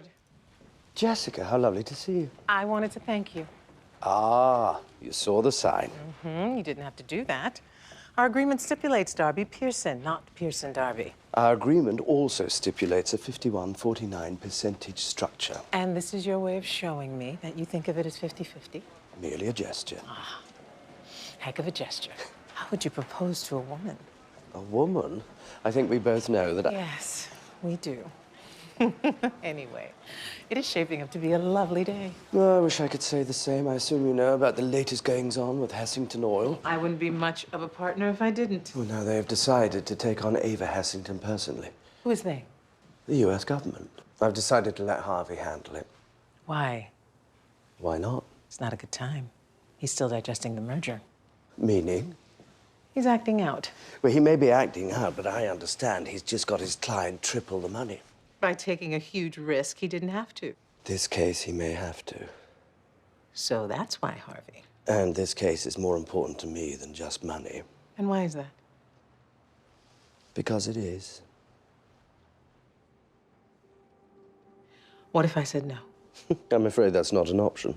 Edward. Jessica, how lovely to see you. I wanted to thank you. Ah, you saw the sign. You didn't have to do that. Our agreement stipulates Darby Pearson, not Pearson Darby. Our agreement also stipulates a 51-49 percentage structure. And this is your way of showing me that you think of it as 50-50? Merely a gesture. Ah, heck of a gesture. How would you propose to a woman? A woman? I think we both know that Yes, we do. Anyway, it is shaping up to be a lovely day. Oh, I wish I could say the same. I assume you know about the latest goings-on with Hessington Oil. I wouldn't be much of a partner if I didn't. Well, now they have decided to take on Ava Hessington personally. Who is they? The U.S. government. I've decided to let Harvey handle it. Why? Why not? It's not a good time. He's still digesting the merger. Meaning? He's acting out. Well, he may be acting out, but I understand he's just got his client triple the money. By taking a huge risk, he didn't have to. This case, he may have to. So that's why, Harvey. And this case is more important to me than just money. And why is that? Because it is. What if I said no? I'm afraid that's not an option.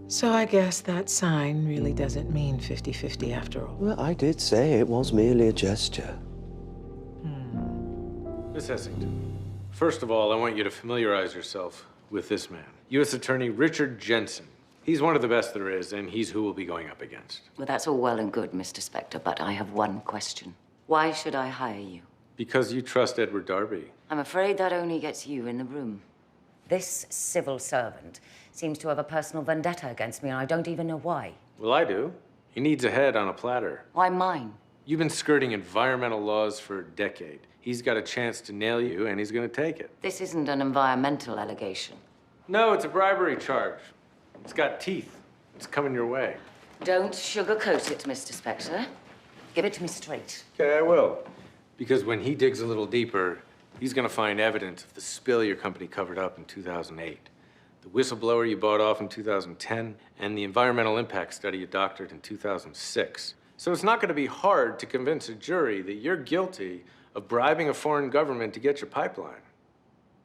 So I guess that sign really doesn't mean 50-50 after all. Well, I did say it was merely a gesture. Miss Hessington, first of all, I want you to familiarize yourself with this man. U.S. Attorney Richard Jensen. He's one of the best there is, and he's who we'll be going up against. Well, that's all well and good, Mr. Specter, but I have one question. Why should I hire you? Because you trust Edward Darby. I'm afraid that only gets you in the room. This civil servant seems to have a personal vendetta against me, and I don't even know why. Well, I do. He needs a head on a platter. Why mine? You've been skirting environmental laws for a decade. He's got a chance to nail you, and he's going to take it. This isn't an environmental allegation. No, it's a bribery charge. It's got teeth. It's coming your way. Don't sugarcoat it, Mr. Specter. Give it to me straight. Okay, I will. Because when he digs a little deeper, he's going to find evidence of the spill your company covered up in 2008, the whistleblower you bought off in 2010, and the environmental impact study you doctored in 2006. So it's not going to be hard to convince a jury that you're guilty of bribing a foreign government to get your pipeline.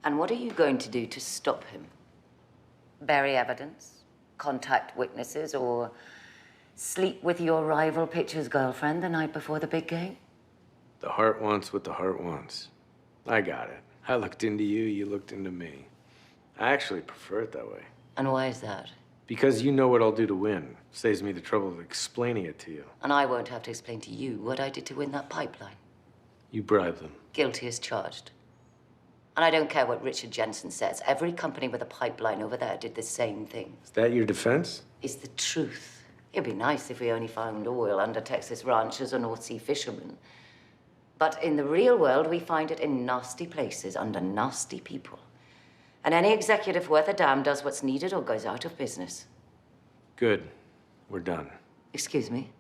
And what are you going to do to stop him? Bury evidence? Contact witnesses? Or sleep with your rival pitcher's girlfriend the night before the big game? The heart wants what the heart wants. I got it. I looked into you, you looked into me. I actually prefer it that way. And why is that? Because you know what I'll do to win. Saves me the trouble of explaining it to you. And I won't have to explain to you what I did to win that pipeline. You bribe them. Guilty as charged. And I don't care what Richard Jensen says. Every company with a pipeline over there did the same thing. Is that your defense? It's the truth. It'd be nice if we only found oil under Texas ranchers or North Sea fishermen. But in the real world, we find it in nasty places under nasty people. And any executive worth a damn does what's needed or goes out of business. Good. We're done. Excuse me?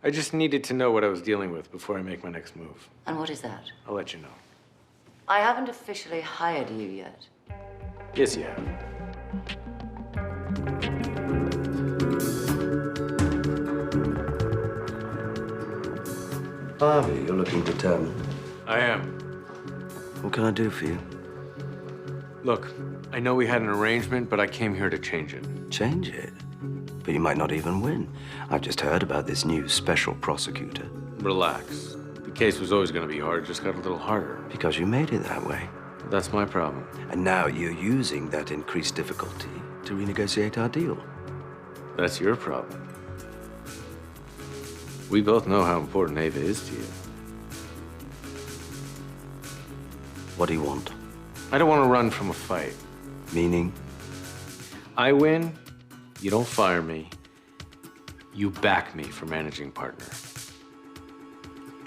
I just needed to know what I was dealing with before I make my next move. And what is that? I'll let you know. I haven't officially hired you yet. Yes, you have. Harvey, you're looking determined. I am. What can I do for you? Look, I know we had an arrangement, but I came here to change it. Change it? But you might not even win. I've just heard about this new special prosecutor. Relax. The case was always going to be hard, just got a little harder. Because you made it that way. That's my problem. And now you're using that increased difficulty to renegotiate our deal. That's your problem. We both know how important Ava is to you. What do you want? I don't want to run from a fight. Meaning? I win, you don't fire me. You back me for managing partner.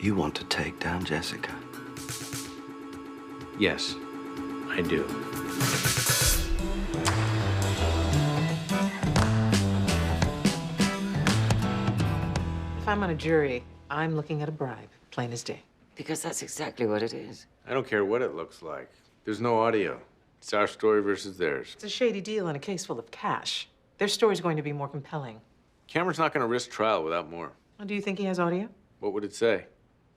You want to take down Jessica? Yes, I do. If I'm on a jury, I'm looking at a bribe, plain as day. Because that's exactly what it is. I don't care what it looks like. There's no audio. It's our story versus theirs. It's a shady deal in a case full of cash. Their story's going to be more compelling. Cameron's not going to risk trial without more. Well, do you think he has audio? What would it say?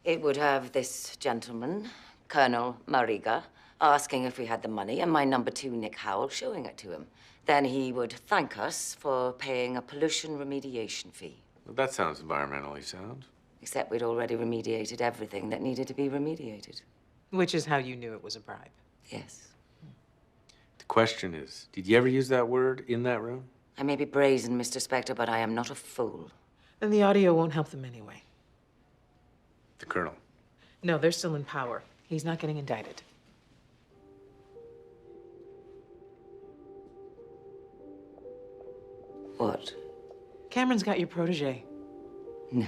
It would have this gentleman, Colonel Mariga, asking if we had the money, and my number two, Nick Howell, showing it to him. Then he would thank us for paying a pollution remediation fee. Well, that sounds environmentally sound. Except we'd already remediated everything that needed to be remediated. Which is how you knew it was a bribe. Yes. The question is, did you ever use that word in that room? I may be brazen, Mr. Specter, but I am not a fool. And the audio won't help them anyway. The Colonel. No, they're still in power. He's not getting indicted. What? Cameron's got your protege. No.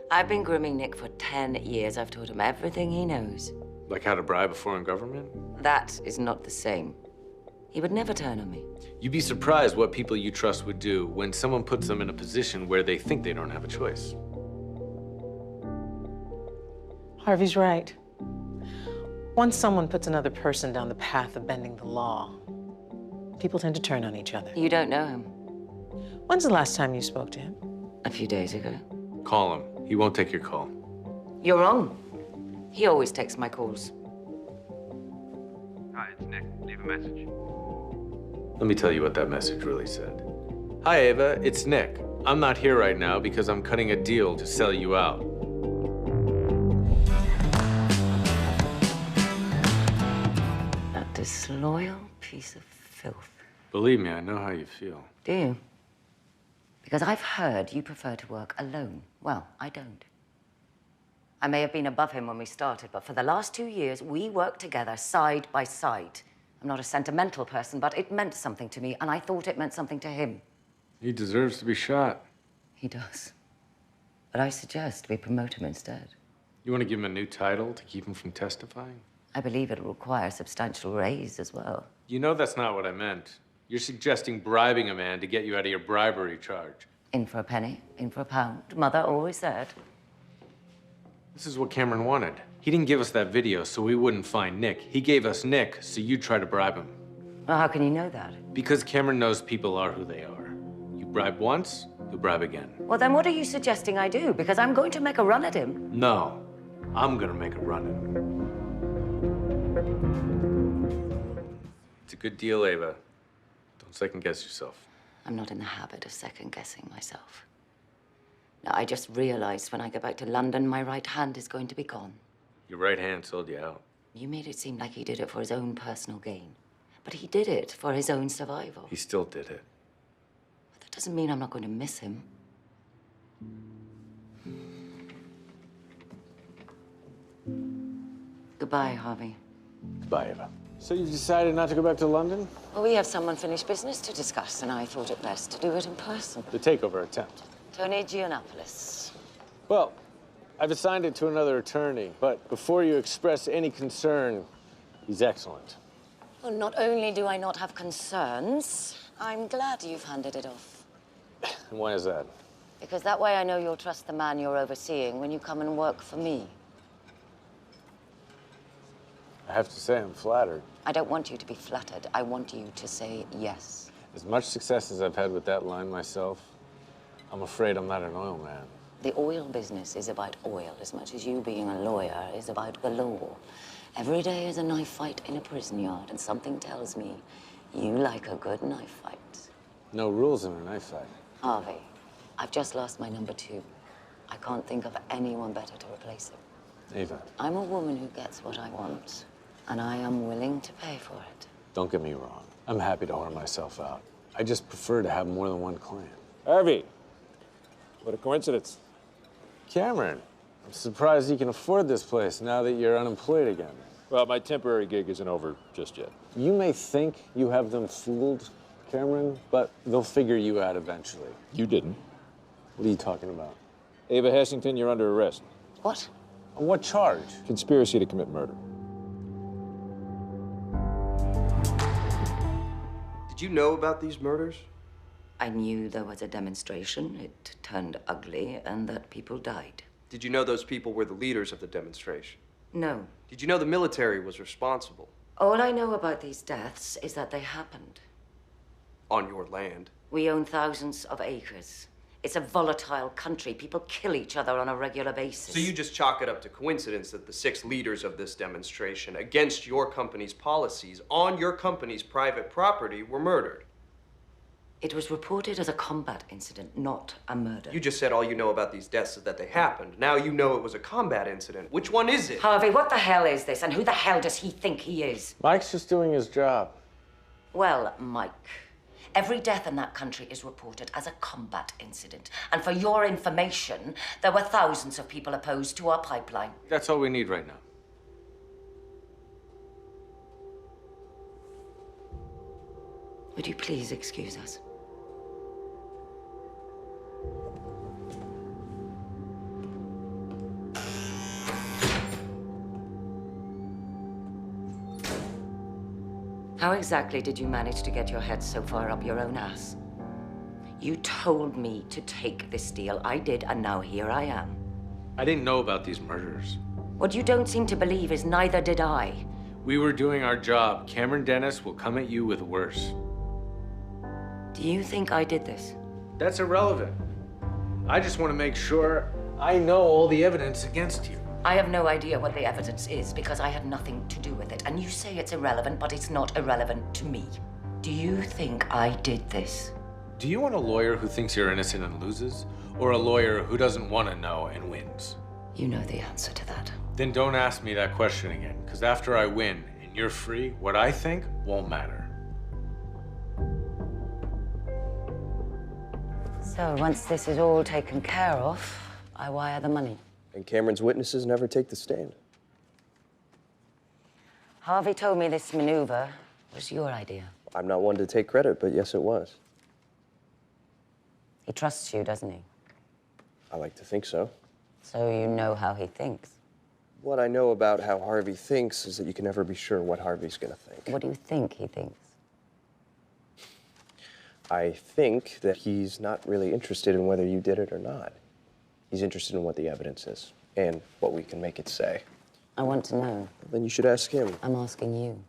I've been grooming Nick for 10 years. I've taught him everything he knows. Like how to bribe a foreign government? That is not the same. He would never turn on me. You'd be surprised what people you trust would do when someone puts them in a position where they think they don't have a choice. Harvey's right. Once someone puts another person down the path of bending the law, people tend to turn on each other. You don't know him. When's the last time you spoke to him? A few days ago. Call him. He won't take your call. You're wrong. He always takes my calls. Hi, it's Nick. Leave a message. Let me tell you what that message really said. Hi, Ava. It's Nick. I'm not here right now because I'm cutting a deal to sell you out. A disloyal piece of filth. Believe me, I know how you feel. Do you? Because I've heard you prefer to work alone. Well, I don't. I may have been above him when we started, but for the last 2 years, we worked together side by side. I'm not a sentimental person, but it meant something to me, and I thought it meant something to him. He deserves to be shot. He does. But I suggest we promote him instead. You want to give him a new title to keep him from testifying? I believe it'll require a substantial raise as well. You know that's not what I meant. You're suggesting bribing a man to get you out of your bribery charge. In for a penny, in for a pound. Mother always said. This is what Cameron wanted. He didn't give us that video so we wouldn't find Nick. He gave us Nick so you'd try to bribe him. Well, how can you know that? Because Cameron knows people are who they are. You bribe once, you'll bribe again. Well, then what are you suggesting I do? Because I'm going to make a run at him. No, I'm gonna make a run at him. It's a good deal, Ava. Don't second guess yourself. I'm not in the habit of second-guessing myself. Now, I just realized when I go back to London, my right hand is going to be gone. Your right hand sold you out. You made it seem like he did it for his own personal gain. But he did it for his own survival. He still did it. But that doesn't mean I'm not going to miss him. Goodbye, Harvey. Goodbye, Ava. So you've decided not to go back to London? Well, we have some unfinished business to discuss, and I thought it best to do it in person. The takeover attempt. Tony Giannopoulos. Well, I've assigned it to another attorney, but before you express any concern, he's excellent. Well, not only do I not have concerns, I'm glad you've handed it off. And why is that? Because that way I know you'll trust the man you're overseeing when you come and work for me. I have to say I'm flattered. I don't want you to be flattered. I want you to say yes. As much success as I've had with that line myself, I'm afraid I'm not an oil man. The oil business is about oil as much as you being a lawyer is about the law. Every day is a knife fight in a prison yard, and something tells me you like a good knife fight. No rules in a knife fight. Harvey, I've just lost my number two. I can't think of anyone better to replace him. Ava, I'm a woman who gets what I want, and I am willing to pay for it. don't get me wrong. I'm happy to whore myself out. I just prefer to have more than one client. Harvey, what a coincidence. Cameron, I'm surprised you can afford this place now that you're unemployed again. Well, my temporary gig isn't over just yet. You may think you have them fooled, Cameron, but they'll figure you out eventually. You didn't. What are you talking about? Ava Hessington, you're under arrest. What? On what charge? Conspiracy to commit murder. Did you know about these murders? I knew there was a demonstration, it turned ugly, and that people died. Did you know those people were the leaders of the demonstration? No. Did you know the military was responsible? All I know about these deaths is that they happened. On your land? We own thousands of acres. It's a volatile country. People kill each other on a regular basis. So you just chalk it up to coincidence that the 6 leaders of this demonstration against your company's policies on your company's private property were murdered? It was reported as a combat incident, not a murder. You just said all you know about these deaths is that they happened. Now you know it was a combat incident. Which one is it? Harvey, what the hell is this? And who the hell does he think he is? Mike's just doing his job. Well, Mike, every death in that country is reported as a combat incident. And for your information, there were thousands of people opposed to our pipeline. That's all we need right now. Would you please excuse us? How exactly did you manage to get your head so far up your own ass? You told me to take this deal. I did, and now here I am. I didn't know about these murders. What you don't seem to believe is neither did I. We were doing our job. Cameron Dennis will come at you with worse. Do you think I did this? That's irrelevant. I just want to make sure I know all the evidence against you. I have no idea what the evidence is because I had nothing to do with it. And you say it's irrelevant, but it's not irrelevant to me. Do you think I did this? Do you want a lawyer who thinks you're innocent and loses? Or a lawyer who doesn't want to know and wins? You know the answer to that. Then don't ask me that question again, because after I win and you're free, what I think won't matter. So once this is all taken care of, I wire the money. And Cameron's witnesses never take the stand. Harvey told me this maneuver was your idea. I'm not one to take credit, but yes, it was. He trusts you, doesn't he? I like to think so. So you know how he thinks. What I know about how Harvey thinks is that you can never be sure what Harvey's gonna think. What do you think he thinks? I think that he's not really interested in whether you did it or not. He's interested in what the evidence is and what we can make it say. I want to know. Then you should ask him. I'm asking you.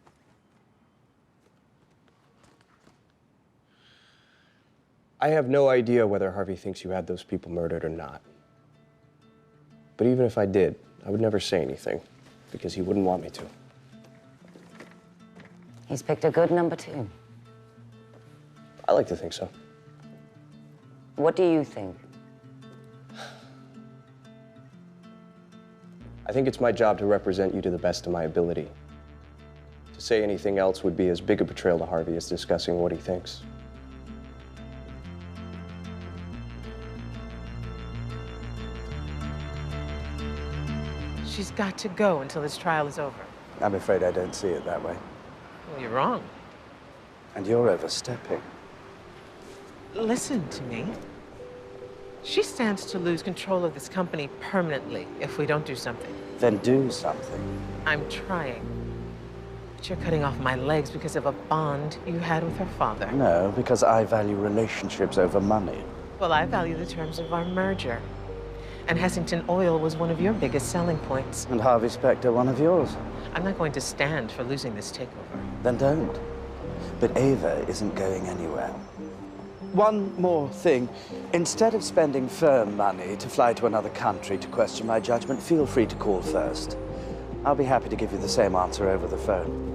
I have no idea whether Harvey thinks you had those people murdered or not. But even if I did, I would never say anything because he wouldn't want me to. He's picked a good number 2. I like to think so. What do you think? I think it's my job to represent you to the best of my ability. To say anything else would be as big a betrayal to Harvey as discussing what he thinks. She's got to go until this trial is over. I'm afraid I don't see it that way. Well, you're wrong. And you're overstepping. Listen to me. She stands to lose control of this company permanently if we don't do something. Then do something. I'm trying. But you're cutting off my legs because of a bond you had with her father. No, because I value relationships over money. Well, I value the terms of our merger. And Hessington Oil was one of your biggest selling points. And Harvey Specter one of yours. I'm not going to stand for losing this takeover. Then don't. But Ava isn't going anywhere. One more thing. Instead of spending firm money to fly to another country to question my judgment, feel free to call first. I'll be happy to give you the same answer over the phone.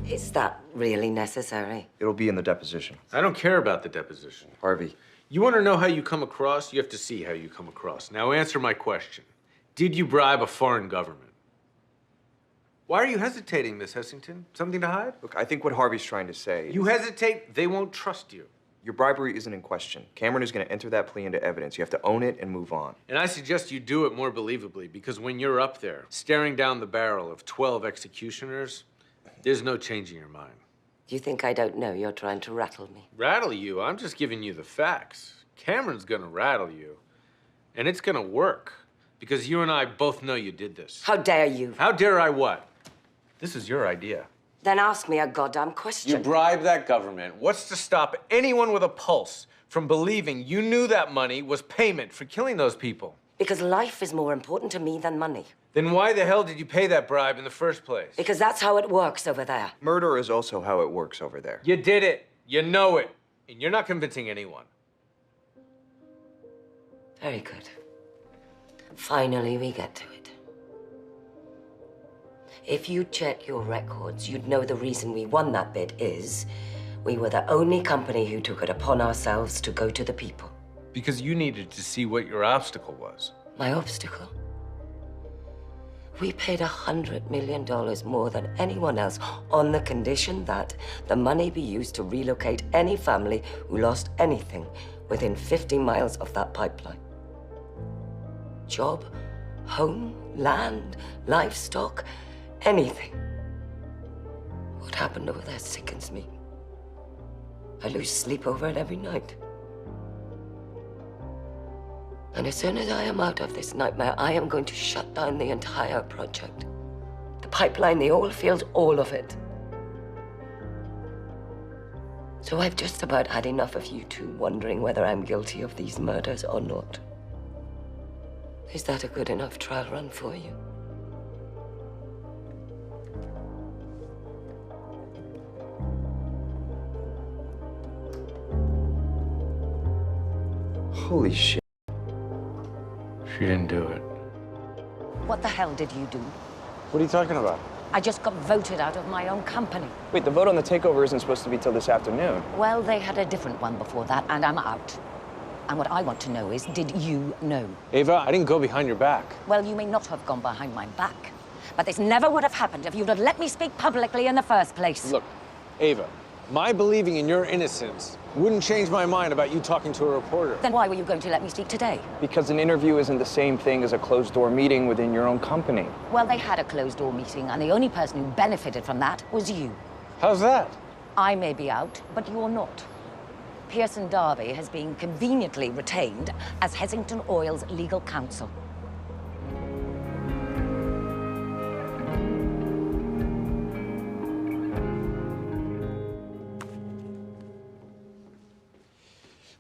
Is that really necessary? It'll be in the deposition. I don't care about the deposition. Harvey. You want to know how you come across? You have to see how you come across. Now answer my question. Did you bribe a foreign government? Why are you hesitating, Miss Hessington? Something to hide? Look, I think what Harvey's trying to say You hesitate, they won't trust you. your bribery isn't in question. Cameron is going to enter that plea into evidence. You have to own it and move on. And I suggest you do it more believably, because when you're up there, staring down the barrel of 12 executioners, there's no changing your mind. Do you think I don't know you're trying to rattle me? Rattle you? I'm just giving you the facts. Cameron's gonna rattle you. And it's gonna work. Because you and I both know you did this. How dare you? How dare I what? This is your idea. Then ask me a goddamn question. You bribed that government. What's to stop anyone with a pulse from believing you knew that money was payment for killing those people? Because life is more important to me than money. Then why the hell did you pay that bribe in the first place? Because that's how it works over there. Murder is also how it works over there. You did it. You know it, and you're not convincing anyone. Very good. Finally, we get to it. If you check your records, you'd know the reason we won that bid is we were the only company who took it upon ourselves to go to the people. Because you needed to see what your obstacle was. My obstacle? We paid $100 million more than anyone else on the condition that the money be used to relocate any family who lost anything within 50 miles of that pipeline. Job, home, land, livestock, anything. What happened over there sickens me. I lose sleep over it every night. And as soon as I am out of this nightmare, I am going to shut down the entire project. The pipeline, the oil field, all of it. So I've just about had enough of you two wondering whether I'm guilty of these murders or not. Is that a good enough trial run for you? Holy shit. She didn't do it. What the hell did you do? What are you talking about? I just got voted out of my own company. Wait, the vote on the takeover isn't supposed to be till this afternoon. Well, they had a different one before that, and I'm out. And what I want to know is, did you know? Ava, I didn't go behind your back. Well, you may not have gone behind my back, but this never would have happened if you'd have let me speak publicly in the first place. Look, Ava, my believing in your innocence wouldn't change my mind about you talking to a reporter. Then why were you going to let me speak today? Because an interview isn't the same thing as a closed-door meeting within your own company. Well, they had a closed-door meeting, and the only person who benefited from that was you. How's that? I may be out, but you're not. Pearson Darby has been conveniently retained as Hessington Oil's legal counsel.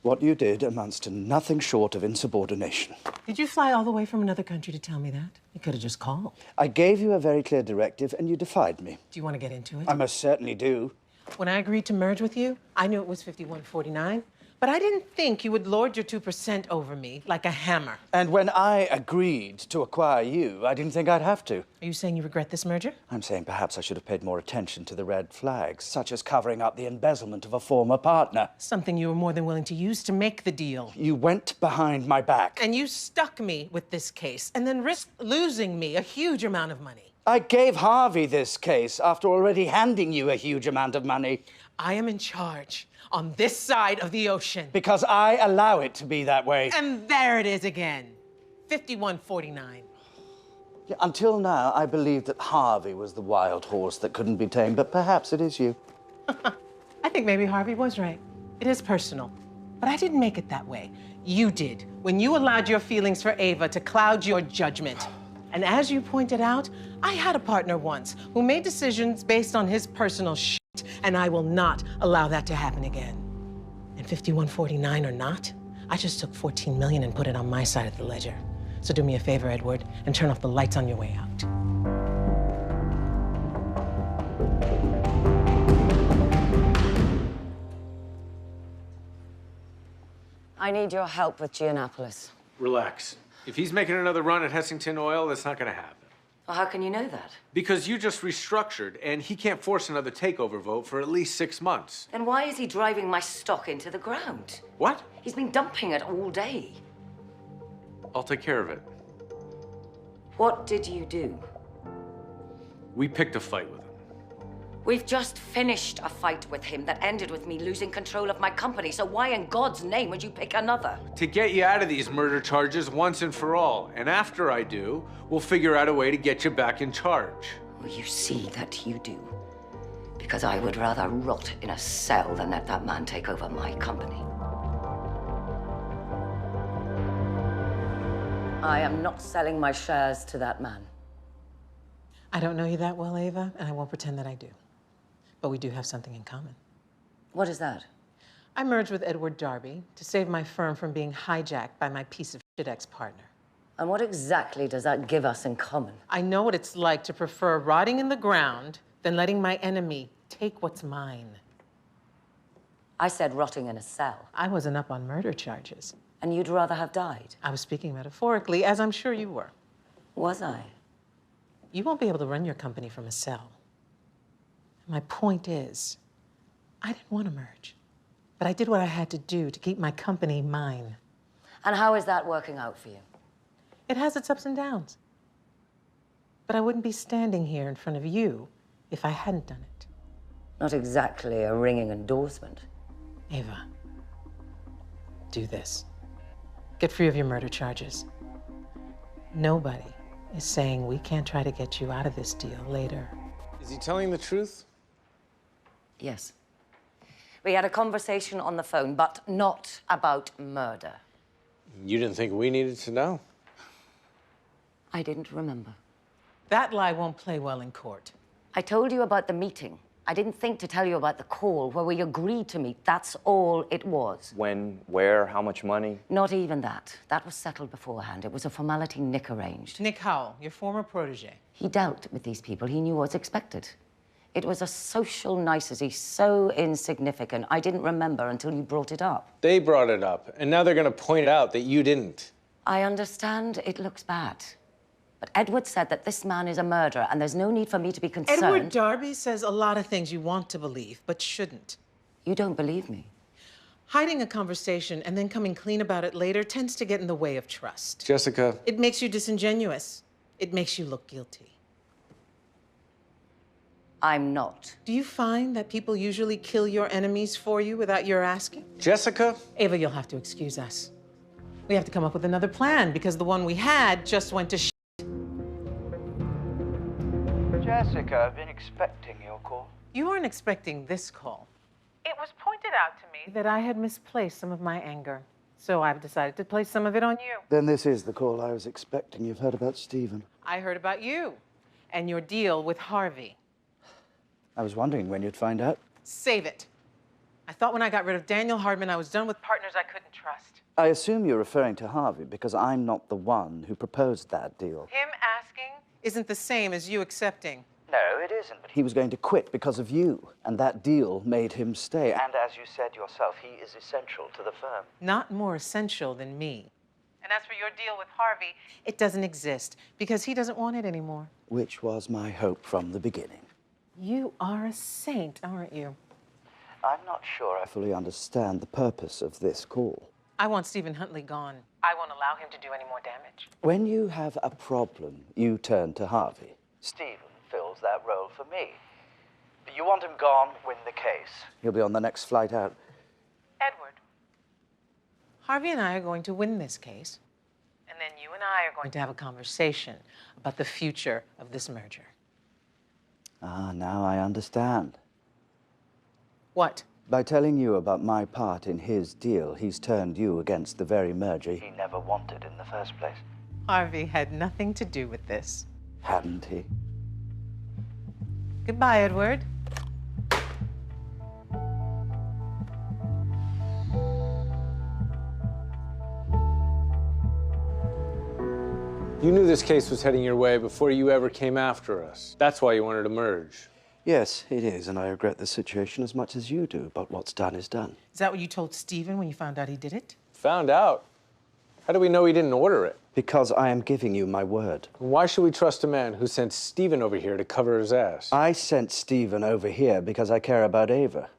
What you did amounts to nothing short of insubordination. Did you fly all the way from another country to tell me that? You could have just called. I gave you a very clear directive, and you defied me. Do you want to get into it? I most certainly do. When I agreed to merge with you, I knew it was 51-49, but I didn't think you would lord your 2% over me like a hammer. And when I agreed to acquire you, I didn't think I'd have to. Are you saying you regret this merger? I'm saying perhaps I should have paid more attention to the red flags, such as covering up the embezzlement of a former partner. Something you were more than willing to use to make the deal. You went behind my back. And you stuck me with this case and then risked losing me a huge amount of money. I gave Harvey this case after already handing you a huge amount of money. I am in charge on this side of the ocean. Because I allow it to be that way. And there it is again. 51-49. Yeah, until now, I believed that Harvey was the wild horse that couldn't be tamed, but perhaps it is you. I think maybe Harvey was right. It is personal. But I didn't make it that way. You did, when you allowed your feelings for Ava to cloud your judgment. And as you pointed out, I had a partner once who made decisions based on his personal shit, and I will not allow that to happen again. And 51-49 or not, I just took $14 million and put it on my side of the ledger. So do me a favor, Edward, and turn off the lights on your way out. I need your help with Giannapolis. Relax. If he's making another run at Hessington Oil, that's not gonna happen. Well, how can you know that? Because you just restructured, and he can't force another takeover vote for at least 6 months. Then why is he driving my stock into the ground? What? He's been dumping it all day. I'll take care of it. What did you do? We picked a fight with him. We've just finished a fight with him that ended with me losing control of my company, so why in God's name would you pick another? To get you out of these murder charges once and for all. And after I do, we'll figure out a way to get you back in charge. Well, you see that you do. Because I would rather rot in a cell than let that man take over my company. I am not selling my shares to that man. I don't know you that well, Ava, and I won't pretend that I do. But we do have something in common. What is that? I merged with Edward Darby to save my firm from being hijacked by my piece of shit ex-partner. And what exactly does that give us in common? I know what it's like to prefer rotting in the ground than letting my enemy take what's mine. I said rotting in a cell. I wasn't up on murder charges. And you'd rather have died? I was speaking metaphorically, as I'm sure you were. Was I? You won't be able to run your company from a cell. My point is, I didn't want to merge, but I did what I had to do to keep my company mine. And how is that working out for you? It has its ups and downs. But I wouldn't be standing here in front of you if I hadn't done it. Not exactly a ringing endorsement. Ava, do this. Get free of your murder charges. Nobody is saying we can't try to get you out of this deal later. Is he telling the truth? Yes. We had a conversation on the phone, but not about murder. You didn't think we needed to know? I didn't remember. That lie won't play well in court. I told you about the meeting. I didn't think to tell you about the call where we agreed to meet. That's all it was. When, where, how much money? Not even that. That was settled beforehand. It was a formality Nick arranged. Nick Howell, your former protege. He dealt with these people. He knew what's expected. It was a social nicety so insignificant, I didn't remember until you brought it up. They brought it up, and now they're going to point out that you didn't. I understand it looks bad. But Edward said that this man is a murderer, and there's no need for me to be concerned. Edward Darby says a lot of things you want to believe, but shouldn't. You don't believe me? Hiding a conversation and then coming clean about it later tends to get in the way of trust. Jessica. It makes you disingenuous. It makes you look guilty. I'm not. Do you find that people usually kill your enemies for you without your asking? Jessica? Ava, you'll have to excuse us. We have to come up with another plan because the one we had just went to shit. Jessica, I've been expecting your call. You weren't expecting this call. It was pointed out to me that I had misplaced some of my anger. So I've decided to place some of it on you. Then this is the call I was expecting. You've heard about Stephen. I heard about you and your deal with Harvey. I was wondering when you'd find out. Save it. I thought when I got rid of Daniel Hardman, I was done with partners I couldn't trust. I assume you're referring to Harvey because I'm not the one who proposed that deal. Him asking isn't the same as you accepting. No, it isn't. But he was going to quit because of you, and that deal made him stay. And as you said yourself, he is essential to the firm. Not more essential than me. And as for your deal with Harvey, it doesn't exist because he doesn't want it anymore. Which was my hope from the beginning. You are a saint, aren't you? I'm not sure I fully understand the purpose of this call. I want Stephen Huntley gone. I won't allow him to do any more damage. When you have a problem, you turn to Harvey. Stephen fills that role for me. But you want him gone, win the case. He'll be on the next flight out. Edward, Harvey and I are going to win this case, and then you and I are going to have a conversation about the future of this merger. Ah, now I understand. What? By telling you about my part in his deal, he's turned you against the very merger he never wanted in the first place. Harvey had nothing to do with this. Hadn't he? Goodbye, Edward. You knew this case was heading your way before you ever came after us. That's why you wanted to merge. Yes, it is, and I regret the situation as much as you do, but what's done is done. Is that what you told Stephen when you found out he did it? Found out? How do we know he didn't order it? Because I am giving you my word. Why should we trust a man who sent Stephen over here to cover his ass? I sent Stephen over here because I care about Ava.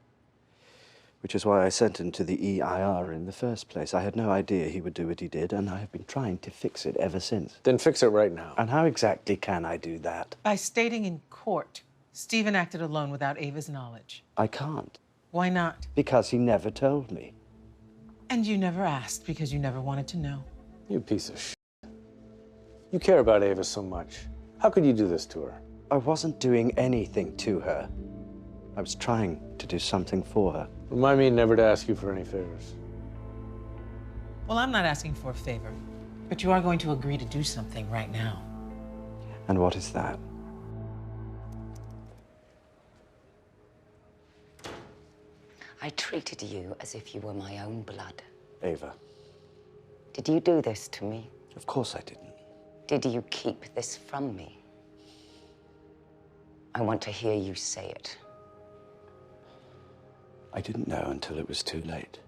Which is why I sent him to the EIR in the first place. I had no idea he would do what he did, and I have been trying to fix it ever since. Then fix it right now. And how exactly can I do that? By stating in court, Stephen acted alone without Ava's knowledge. I can't. Why not? Because he never told me. And you never asked because you never wanted to know. You piece of shit. You care about Ava so much. How could you do this to her? I wasn't doing anything to her. I was trying to do something for her. Remind me never to ask you for any favors. Well, I'm not asking for a favor, but you are going to agree to do something right now. And what is that? I treated you as if you were my own blood. Ava. Did you do this to me? Of course I didn't. Did you keep this from me? I want to hear you say it. I didn't know until it was too late.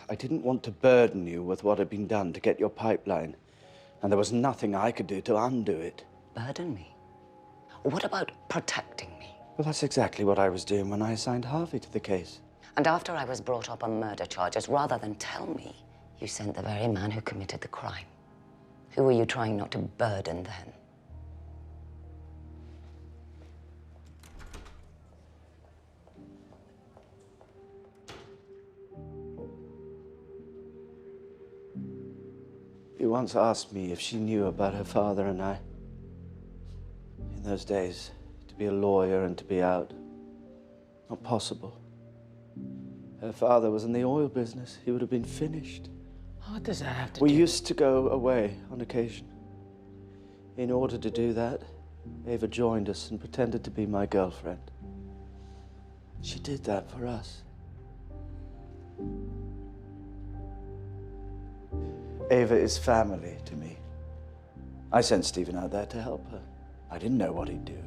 I didn't want to burden you with what had been done to get your pipeline, and there was nothing I could do to undo it. Burden me? What about protecting me? Well, that's exactly what I was doing when I assigned Harvey to the case. And after I was brought up on murder charges, rather than tell me, you sent the very man who committed the crime. Who were you trying not to burden then? You once asked me if she knew about her father and I. In those days, to be a lawyer and to be out, not possible. Her father was in the oil business. He would have been finished. What does that have to We do? used to go away on occasion. In order to do that, Ava joined us and pretended to be my girlfriend. She did that for us. Ava is family to me. I sent Stephen out there to help her. I didn't know what he'd do,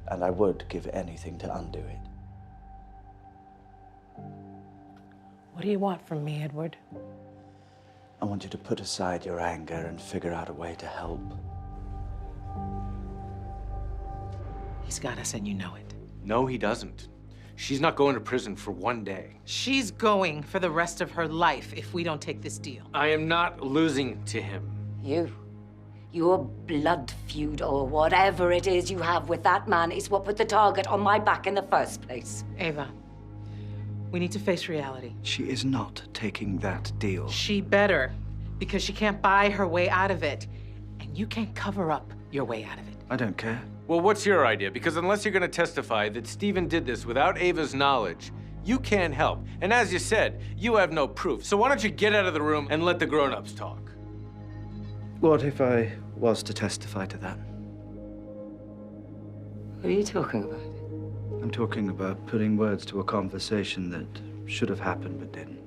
and I would give anything to undo it. What do you want from me, Edward? I want you to put aside your anger and figure out a way to help. He's got us, and you know it. No, he doesn't. She's not going to prison for one day. She's going for the rest of her life if we don't take this deal. I am not losing to him. Your blood feud or whatever it is you have with that man is what put the target on my back in the first place. Ava, we need to face reality. She is not taking that deal. She better, because she can't buy her way out of it. And you can't cover up your way out of it. I don't care. Well, what's your idea? Because unless you're going to testify that Stephen did this without Ava's knowledge, you can't help. And as you said, you have no proof. So why don't you get out of the room and let the grown-ups talk? What if I was to testify to that? What are you talking about? I'm talking about putting words to a conversation that should have happened but didn't.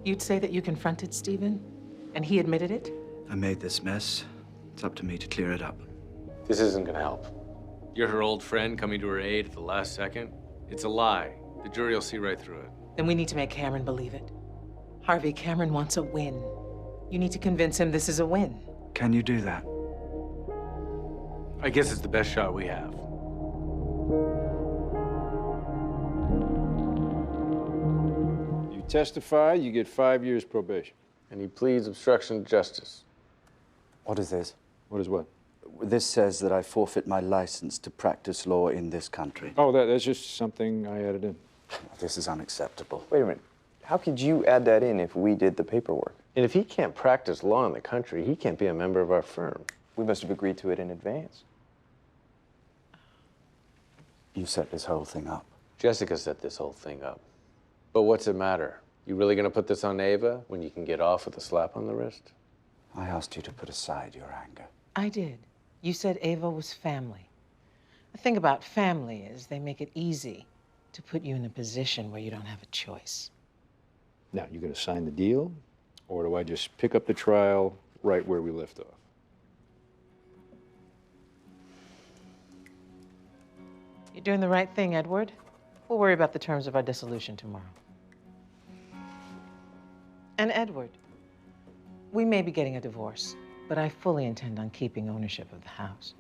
You'd say that you confronted Stephen, and he admitted it? I made this mess. It's up to me to clear it up. This isn't going to help. You're her old friend coming to her aid at the last second. It's a lie. The jury will see right through it. Then we need to make Cameron believe it. Harvey, Cameron wants a win. You need to convince him this is a win. Can you do that? I guess it's the best shot we have. You testify, you get 5 years probation. And he pleads obstruction of justice. What is this? What is what? This says that I forfeit my license to practice law in this country. Oh, that's just something I added in. This is unacceptable. Wait a minute. How could you add that in if we did the paperwork? And if he can't practice law in the country, he can't be a member of our firm. We must have agreed to it in advance. You set this whole thing up. Jessica set this whole thing up. But what's it matter? You really going to put this on Ava when you can get off with a slap on the wrist? I asked you to put aside your anger. I did. You said Ava was family. The thing about family is they make it easy to put you in a position where you don't have a choice. Now, you going to sign the deal, or do I just pick up the trial right where we left off? You're doing the right thing, Edward. We'll worry about the terms of our dissolution tomorrow. And Edward, we may be getting a divorce, but I fully intend on keeping ownership of the house.